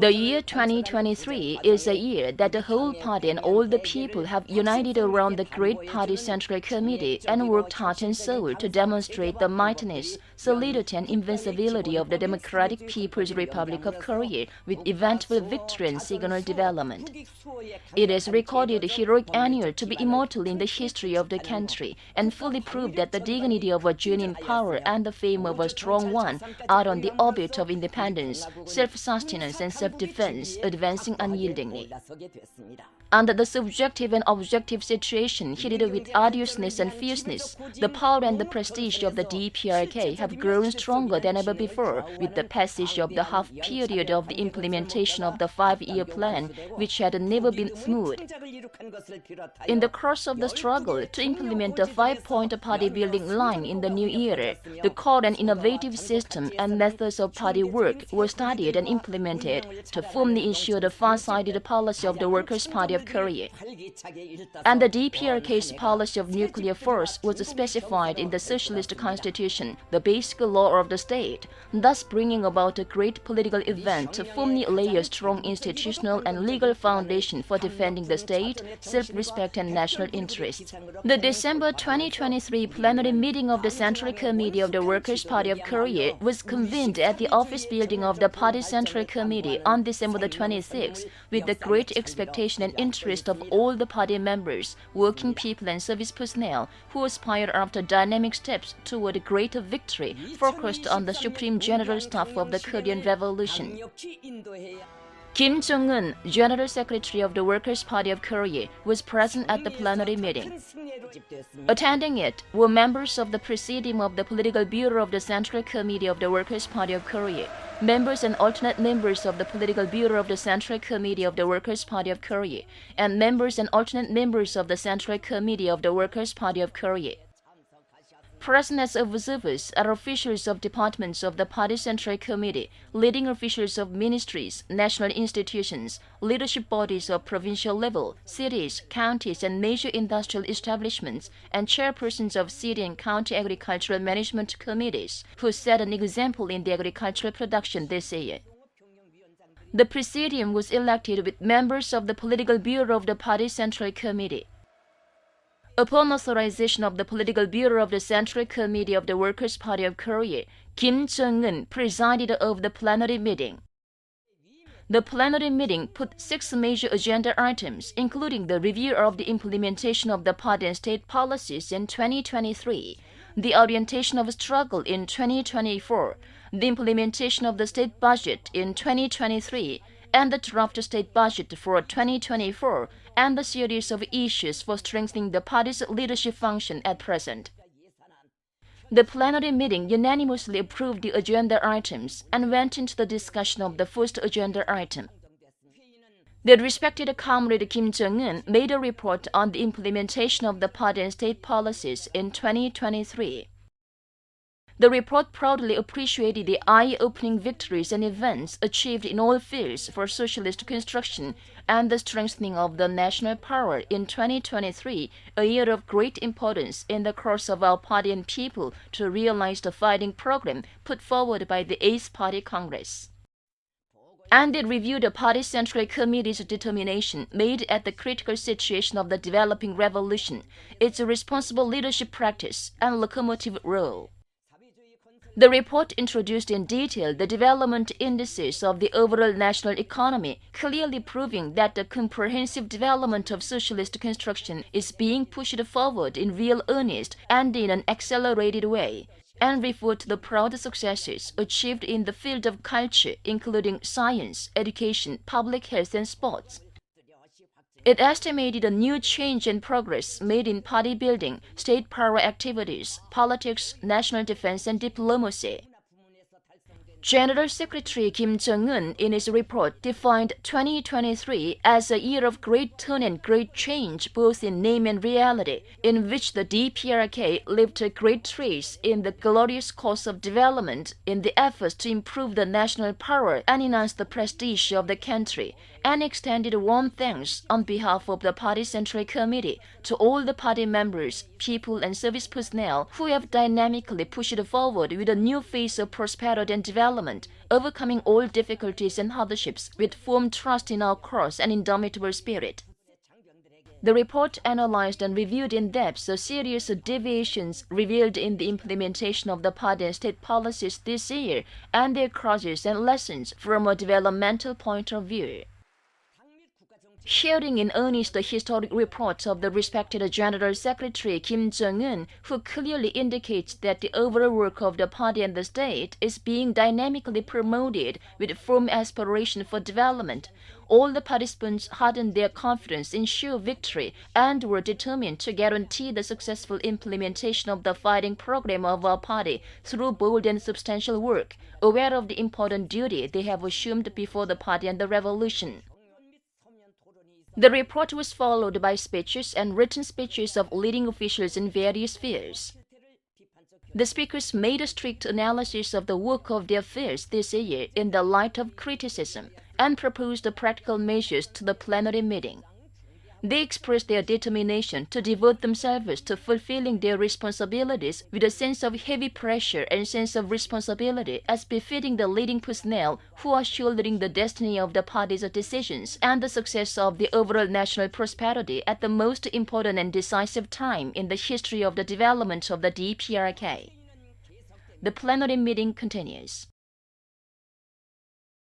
The year 2023 is a year that the whole party and all the people have united around the great party Central Committee and worked heart and soul to demonstrate the mightiness, solidity and invincibility of the Democratic People's Republic of Korea with eventful victory and signal development. It is recorded a heroic annual to be immortal in the history of the country and fully prove that the dignity of a genuine power and the fame of a strong one are on the orbit of independence, self-sustenance and self-defense, advancing unyieldingly. Under the subjective and objective situation heated with arduousness and fierceness, the power and the prestige of the DPRK have grown stronger than ever before with the passage of the half period of the implementation of the 5-year plan, which had never been smooth. In the course of the struggle to implement the 5-point party building line in the new era, the core and innovative system and methods of party work were studied and implemented to firmly ensure the far-sighted policy of the Workers' Party of Korea. And the DPRK's policy of nuclear force was specified in the Socialist Constitution, the basic law of the state, thus bringing about a great political event to firmly lay a strong institutional and legal foundation for defending the state, self-respect and national interests. The December 2023 plenary meeting of the Central Committee of the Workers' Party of Korea was convened at the office building of the Party Central Committee on December the 26th with the great expectation and interest of all the party members, working people and service personnel who aspire after dynamic steps toward a greater victory focused on the Supreme General Staff of the Korean Revolution. Kim Jong-un, General Secretary of the Workers' Party of Korea, was present at the plenary meeting. Attending it were members of the Presidium of the Political Bureau of the Central Committee of the Workers' Party of Korea, members and alternate members of the Political Bureau of the Central Committee of the Workers' Party of Korea, and members and alternate members of the Central Committee of the Workers' Party of Korea. Present as observers are officials of departments of the Party Central Committee, leading officials of ministries, national institutions, leadership bodies of provincial level, cities, counties, and major industrial establishments, and chairpersons of city and county agricultural management committees, who set an example in the agricultural production this year. The Presidium was elected with members of the Political Bureau of the Party Central Committee. Upon authorization of the Political Bureau of the Central Committee of the Workers' Party of Korea, Kim Jong-un presided over the plenary meeting. The plenary meeting put 6 major agenda items, including the review of the implementation of the party and state policies in 2023, the orientation of struggle in 2024, the implementation of the state budget in 2023, and the draft state budget for 2024, and the series of issues for strengthening the party's leadership function at present. The plenary meeting unanimously approved the agenda items and went into the discussion of the first agenda item. The respected comrade Kim Jong-un made a report on the implementation of the party and state policies in 2023. The report proudly appreciated the eye-opening victories and events achieved in all fields for socialist construction and the strengthening of the national power in 2023, a year of great importance in the course of our party and people to realize the fighting program put forward by the 8th Party Congress. And it reviewed the Party Central Committee's determination made at the critical situation of the developing revolution, its responsible leadership practice, and locomotive role. The report introduced in detail the development indices of the overall national economy, clearly proving that the comprehensive development of socialist construction is being pushed forward in real earnest and in an accelerated way, and referred to the proud successes achieved in the field of culture, including science, education, public health, and sports. It estimated a new change and progress made in party building, state power activities, politics, national defense, and diplomacy. General Secretary Kim Jong-un, in his report, defined 2023 as a year of great turn and great change, both in name and reality, in which the DPRK left a great trace in the glorious course of development in the efforts to improve the national power and enhance the prestige of the country, and extended warm thanks on behalf of the Party Central Committee to all the party members, people, and service personnel who have dynamically pushed forward with a new phase of prosperity and development development, overcoming all difficulties and hardships with firm trust in our cause and indomitable spirit. The report analyzed and reviewed in depth the serious deviations revealed in the implementation of the party and state policies this year and their causes and lessons from a developmental point of view. Sharing in earnest the historic report of the respected General Secretary Kim Jong-un, who clearly indicates that the overall work of the party and the state is being dynamically promoted with firm aspiration for development, all the participants hardened their confidence in sure victory and were determined to guarantee the successful implementation of the fighting program of our party through bold and substantial work, aware of the important duty they have assumed before the party and the revolution. The report was followed by speeches and written speeches of leading officials in various spheres. The speakers made a strict analysis of the work of their affairs this year in the light of criticism and proposed practical measures to the plenary meeting. They expressed their determination to devote themselves to fulfilling their responsibilities with a sense of heavy pressure and sense of responsibility as befitting the leading personnel who are shouldering the destiny of the party's decisions and the success of the overall national prosperity at the most important and decisive time in the history of the development of the DPRK. The plenary meeting continues.